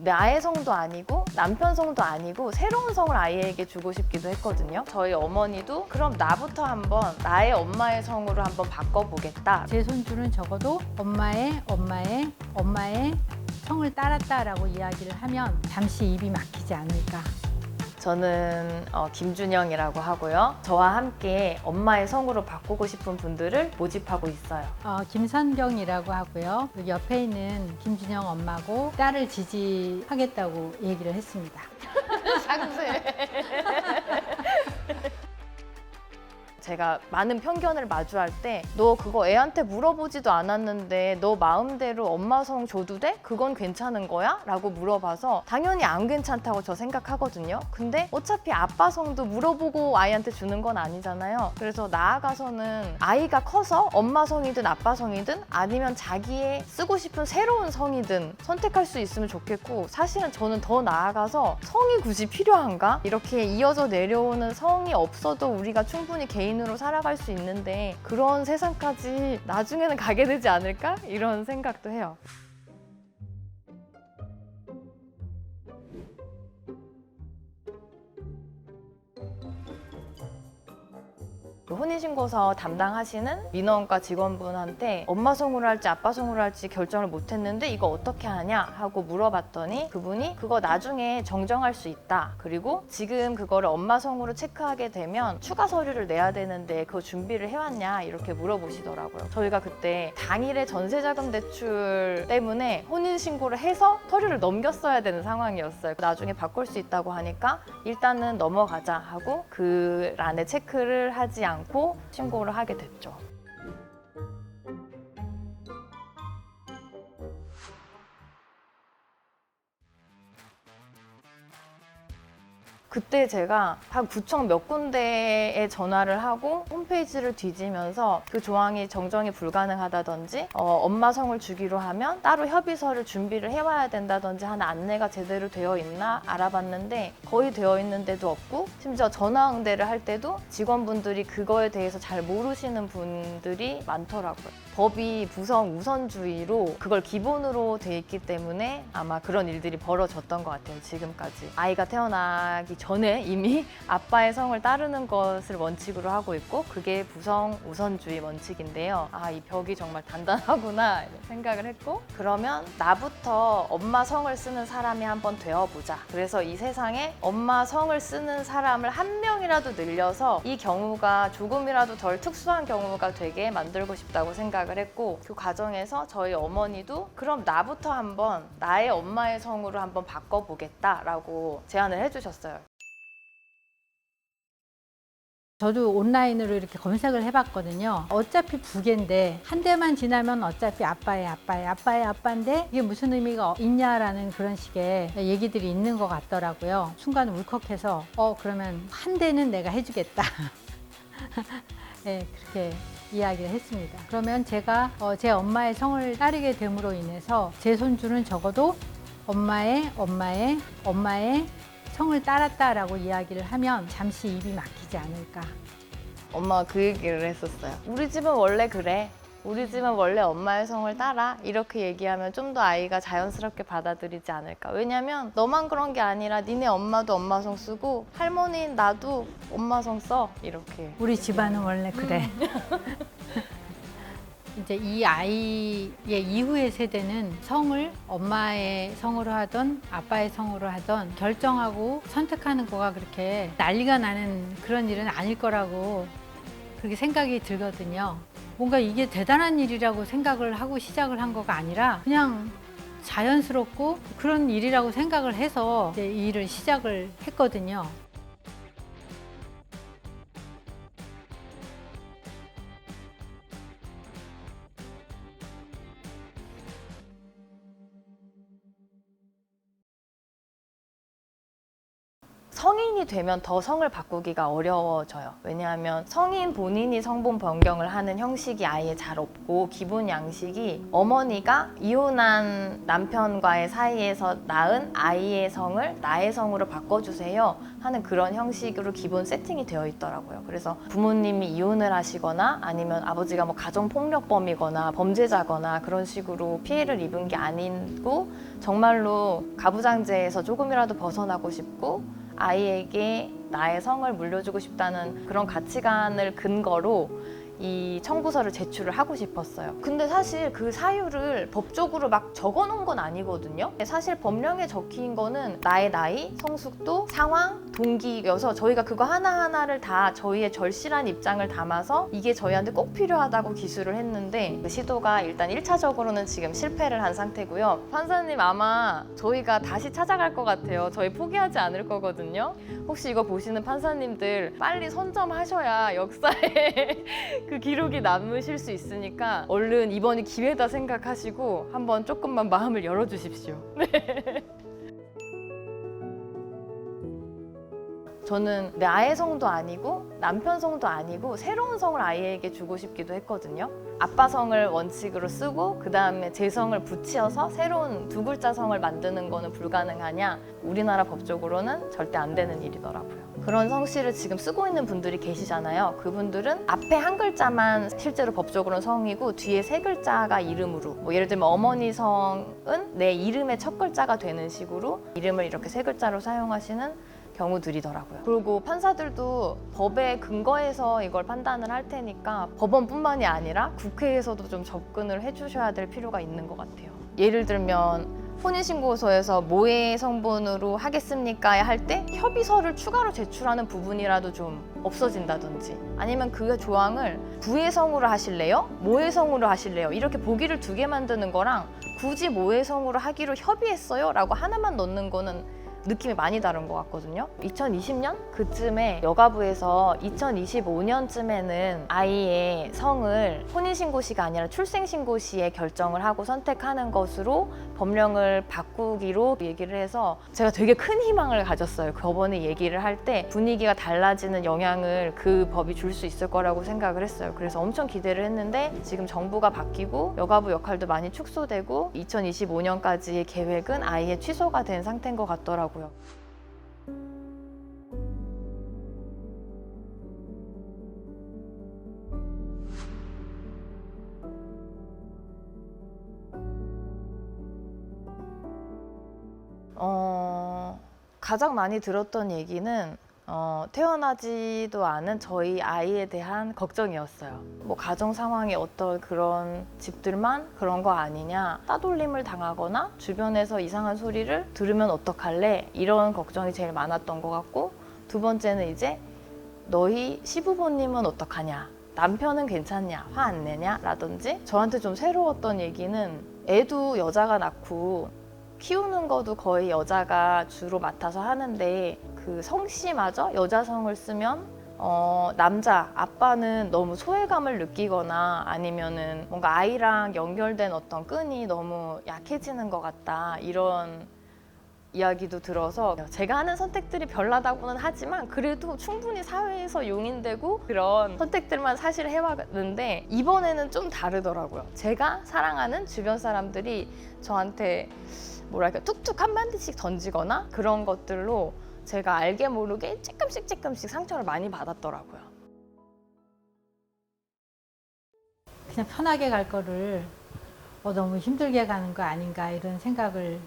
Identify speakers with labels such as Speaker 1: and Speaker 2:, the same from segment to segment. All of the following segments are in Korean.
Speaker 1: 나의 성도 아니고 남편 성도 아니고 새로운 성을 아이에게 주고 싶기도 했거든요. 저희 어머니도 그럼 나부터 한번 나의 엄마의 성으로 한번 바꿔보겠다.
Speaker 2: 제 손주는 적어도 엄마의 성을 따랐다라고 이야기를 하면 잠시 입이 막히지 않을까.
Speaker 1: 저는 김준영이라고 하고요. 저와 함께 엄마의 성으로 바꾸고 싶은 분들을 모집하고 있어요.
Speaker 2: 김선경이라고 하고요. 그리고 옆에 있는 김준영 엄마고 딸을 지지하겠다고 얘기를 했습니다.
Speaker 1: 상세. 제가 많은 편견을 마주할 때 너 그거 애한테 물어보지도 않았는데 너 마음대로 엄마 성 줘도 돼? 그건 괜찮은 거야? 라고 물어봐서 당연히 안 괜찮다고 저 생각하거든요. 근데 어차피 아빠 성도 물어보고 아이한테 주는 건 아니잖아요. 그래서 나아가서는 아이가 커서 엄마 성이든 아빠 성이든 아니면 자기의 쓰고 싶은 새로운 성이든 선택할 수 있으면 좋겠고, 사실은 저는 더 나아가서 성이 굳이 필요한가? 이렇게 이어져 내려오는 성이 없어도 우리가 충분히 개인으로 살아갈 수 있는데 그런 세상까지 나중에는 가게 되지 않을까? 이런 생각도 해요. 혼인신고서 담당하시는 민원과 직원분한테 엄마 성으로 할지 아빠 성으로 할지 결정을 못했는데 이거 어떻게 하냐 하고 물어봤더니 그분이 그거 나중에 정정할 수 있다. 그리고 지금 그거를 엄마 성으로 체크하게 되면 추가 서류를 내야 되는데 그거 준비를 해왔냐 이렇게 물어보시더라고요. 저희가 그때 당일에 전세자금 대출 때문에 혼인신고를 해서 서류를 넘겼어야 되는 상황이었어요. 나중에 바꿀 수 있다고 하니까 일단은 넘어가자 하고 그 란에 체크를 하지 않고 신고를 하게 됐죠. 그때 제가 한 구청 몇 군데에 전화를 하고 홈페이지를 뒤지면서 그 조항이 정정이 불가능하다든지 엄마 성을 주기로 하면 따로 협의서를 준비를 해와야 된다든지 하는 안내가 제대로 되어 있나 알아봤는데 거의 되어 있는 데도 없고, 심지어 전화 응대를 할 때도 직원분들이 그거에 대해서 잘 모르시는 분들이 많더라고요. 법이 부성 우선주의로 그걸 기본으로 돼 있기 때문에 아마 그런 일들이 벌어졌던 것 같아요. 지금까지 아이가 태어나기 전에 이미 아빠의 성을 따르는 것을 원칙으로 하고 있고 그게 부성 우선주의 원칙인데요. 이 벽이 정말 단단하구나 이런 생각을 했고, 그러면 나부터 엄마 성을 쓰는 사람이 한번 되어보자. 그래서 이 세상에 엄마 성을 쓰는 사람을 한 명이라도 늘려서 이 경우가 조금이라도 덜 특수한 경우가 되게 만들고 싶다고 생각을 했고, 그 과정에서 저희 어머니도 그럼 나부터 한번 나의 엄마의 성으로 한번 바꿔보겠다라고 제안을 해주셨어요.
Speaker 2: 저도 온라인으로 이렇게 검색을 해봤거든요. 어차피 부계인데 한 대만 지나면 어차피 아빠의 아빠인데 이게 무슨 의미가 있냐라는 그런 식의 얘기들이 있는 것 같더라고요. 순간 울컥해서 그러면 한 대는 내가 해주겠다. 네, 그렇게 이야기를 했습니다. 그러면 제가 제 엄마의 성을 따르게 됨으로 인해서 제 손주는 적어도 엄마의 성을 따랐다라고 이야기를 하면 잠시 입이 막히지 않을까.
Speaker 1: 엄마가 그 얘기를 했었어요. 우리 집은 원래 그래. 우리 집은 원래 엄마의 성을 따라. 이렇게 얘기하면 좀 더 아이가 자연스럽게 받아들이지 않을까. 왜냐면 너만 그런 게 아니라 니네 엄마도 엄마 성 쓰고 할머니인 나도 엄마 성 써. 이렇게.
Speaker 2: 우리 집안은 원래 그래. 이제 이 아이의 이후의 세대는 성을 엄마의 성으로 하던 아빠의 성으로 하던 결정하고 선택하는 거가 그렇게 난리가 나는 그런 일은 아닐 거라고 그렇게 생각이 들거든요. 뭔가 이게 대단한 일이라고 생각을 하고 시작을 한 거가 아니라 그냥 자연스럽고 그런 일이라고 생각을 해서 이제 이 일을 시작을 했거든요.
Speaker 1: 성인이 되면 더 성을 바꾸기가 어려워져요. 왜냐하면 성인 본인이 성분 변경을 하는 형식이 아예 잘 없고, 기본 양식이 어머니가 이혼한 남편과의 사이에서 낳은 아이의 성을 나의 성으로 바꿔주세요 하는 그런 형식으로 기본 세팅이 되어 있더라고요. 그래서 부모님이 이혼을 하시거나 아니면 아버지가 뭐 가정폭력범이거나 범죄자거나 그런 식으로 피해를 입은 게 아니고, 정말로 가부장제에서 조금이라도 벗어나고 싶고 아이에게 나의 성을 물려주고 싶다는 그런 가치관을 근거로 이 청구서를 제출을 하고 싶었어요. 근데 사실 그 사유를 법적으로 막 적어놓은 건 아니거든요. 사실 법령에 적힌 거는 나의 나이, 성숙도, 상황, 동기여서 저희가 그거 하나하나를 다 저희의 절실한 입장을 담아서 이게 저희한테 꼭 필요하다고 기술을 했는데, 그 시도가 일단 1차적으로는 지금 실패를 한 상태고요. 판사님, 아마 저희가 다시 찾아갈 것 같아요. 저희 포기하지 않을 거거든요. 혹시 이거 보시는 판사님들 빨리 선점하셔야 역사에 그 기록이 남으실 수 있으니까 얼른 이번이 기회다 생각하시고 한번 조금만 마음을 열어주십시오. 저는 내 아의 성도 아니고 남편 성도 아니고 새로운 성을 아이에게 주고 싶기도 했거든요. 아빠 성을 원칙으로 쓰고 그 다음에 제 성을 붙여서 새로운 두 글자 성을 만드는 거는 불가능하냐? 우리나라 법적으로는 절대 안 되는 일이더라고요. 그런 성씨를 지금 쓰고 있는 분들이 계시잖아요. 그분들은 앞에 한 글자만 실제로 법적으로는 성이고 뒤에 세 글자가 이름으로, 뭐 예를 들면 어머니 성은 내 이름의 첫 글자가 되는 식으로 이름을 이렇게 세 글자로 사용하시는 경우들이더라고요. 그리고 판사들도 법에 근거해서 이걸 판단을 할 테니까 법원뿐만이 아니라 국회에서도 좀 접근을 해주셔야 될 필요가 있는 것 같아요. 예를 들면 혼인신고서에서 모의 성분으로 하겠습니까? 할 때 협의서를 추가로 제출하는 부분이라도 좀 없어진다든지, 아니면 그 조항을 부의 성으로 하실래요? 모의 성으로 하실래요? 이렇게 보기를 두 개 만드는 거랑 굳이 모의 성으로 하기로 협의했어요? 라고 하나만 넣는 거는 느낌이 많이 다른 것 같거든요. 2020년 그쯤에 여가부에서 2025년쯤에는 아이의 성을 혼인신고시가 아니라 출생신고시에 결정을 하고 선택하는 것으로 법령을 바꾸기로 얘기를 해서 제가 되게 큰 희망을 가졌어요. 그 법원이 얘기를 할 때 분위기가 달라지는 영향을 그 법이 줄 수 있을 거라고 생각을 했어요. 그래서 엄청 기대를 했는데 지금 정부가 바뀌고 여가부 역할도 많이 축소되고 2025년까지의 계획은 아예 취소가 된 상태인 것 같더라고요. 가장 많이 들었던 얘기는 태어나지도 않은 저희 아이에 대한 걱정이었어요. 뭐 가정 상황이 어떤 그런 집들만 그런 거 아니냐, 따돌림을 당하거나 주변에서 이상한 소리를 들으면 어떡할래, 이런 걱정이 제일 많았던 것 같고, 두 번째는 이제 너희 시부모님은 어떡하냐, 남편은 괜찮냐, 화 안 내냐 라든지. 저한테 좀 새로웠던 얘기는 애도 여자가 낳고 키우는 것도 거의 여자가 주로 맡아서 하는데 그 성씨마저 여자성을 쓰면 남자, 아빠는 너무 소외감을 느끼거나 아니면은 뭔가 아이랑 연결된 어떤 끈이 너무 약해지는 것 같다, 이런 이야기도 들어서 제가 하는 선택들이 별나다고는 하지만 그래도 충분히 사회에서 용인되고 그런 선택들만 사실 해왔는데 이번에는 좀 다르더라고요. 제가 사랑하는 주변 사람들이 저한테 뭐랄까 툭툭 한마디씩 던지거나 그런 것들로 제가 알게 모르게 조금씩 상처를 많이 받았더라고요.
Speaker 2: 그냥 편하게 갈 거를 너무 힘들게 가는 거 아닌가 이런 생각을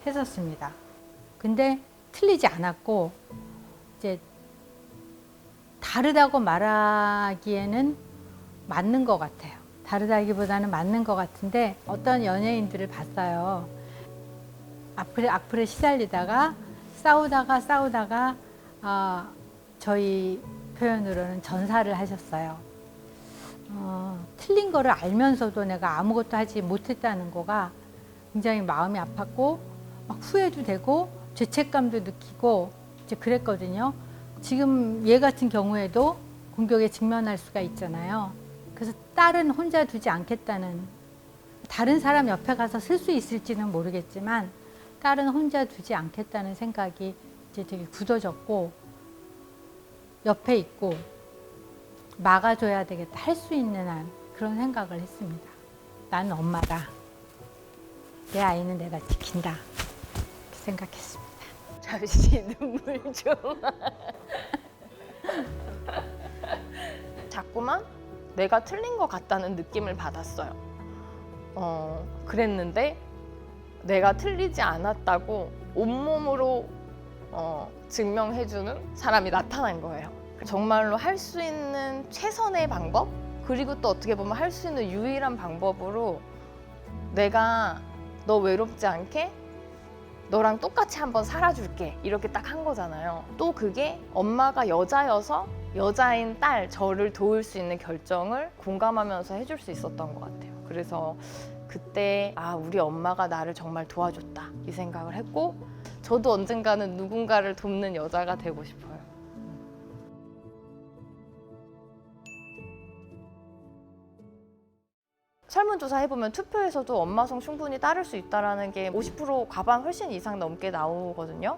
Speaker 2: 했었습니다. 근데 틀리지 않았고, 이제 다르다고 말하기에는 맞는 것 같아요. 다르다기보다는 맞는 것 같은데, 어떤 연예인들을 봤어요. 악플에 시달리다가 싸우다가 저희 표현으로는 전사를 하셨어요. 틀린 거를 알면서도 내가 아무것도 하지 못했다는 거가 굉장히 마음이 아팠고 막 후회도 되고 죄책감도 느끼고 이제 그랬거든요. 지금 얘 같은 경우에도 공격에 직면할 수가 있잖아요. 그래서 딸은 혼자 두지 않겠다는, 다른 사람 옆에 가서 쓸 수 있을지는 모르겠지만 딸은 혼자 두지 않겠다는 생각이 이제 되게 굳어졌고 옆에 있고 막아줘야 되겠다, 할 수 있는 한 그런 생각을 했습니다. 나는 엄마다. 내 아이는 내가 지킨다. 이렇게 생각했습니다.
Speaker 1: 잠시 눈물 좀. 자꾸만 내가 틀린 것 같다는 느낌을 받았어요. 그랬는데 내가 틀리지 않았다고 온몸으로 증명해주는 사람이 나타난 거예요. 정말로 할 수 있는 최선의 방법, 그리고 또 어떻게 보면 할 수 있는 유일한 방법으로 내가 너 외롭지 않게 너랑 똑같이 한번 살아줄게, 이렇게 딱 한 거잖아요. 또 그게 엄마가 여자여서 여자인 딸 저를 도울 수 있는 결정을 공감하면서 해줄 수 있었던 것 같아요. 그래서 그때 우리 엄마가 나를 정말 도와줬다, 이 생각을 했고, 저도 언젠가는 누군가를 돕는 여자가 되고 싶어요. 설문조사 해보면 투표에서도 엄마성 충분히 따를 수 있다는 게 50% 과반 훨씬 이상 넘게 나오거든요.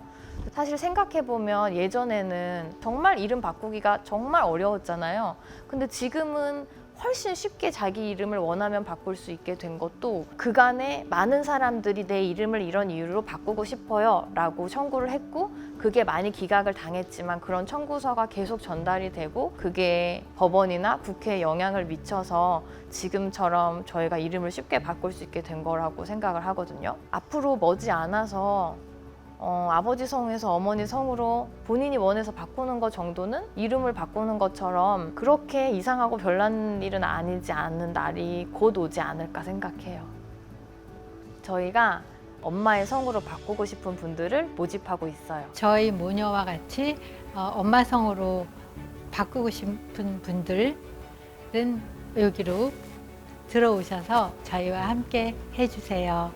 Speaker 1: 사실 생각해보면 예전에는 정말 이름 바꾸기가 정말 어려웠잖아요. 근데 지금은 훨씬 쉽게 자기 이름을 원하면 바꿀 수 있게 된 것도 그간에 많은 사람들이 내 이름을 이런 이유로 바꾸고 싶어요 라고 청구를 했고, 그게 많이 기각을 당했지만 그런 청구서가 계속 전달이 되고 그게 법원이나 국회에 영향을 미쳐서 지금처럼 저희가 이름을 쉽게 바꿀 수 있게 된 거라고 생각을 하거든요. 앞으로 머지않아서 아버지 성에서 어머니 성으로 본인이 원해서 바꾸는 것 정도는 이름을 바꾸는 것처럼 그렇게 이상하고 별난 일은 아니지 않는 날이 곧 오지 않을까 생각해요. 저희가 엄마의 성으로 바꾸고 싶은 분들을 모집하고 있어요.
Speaker 2: 저희 모녀와 같이 엄마 성으로 바꾸고 싶은 분들은 여기로 들어오셔서 저희와 함께 해주세요.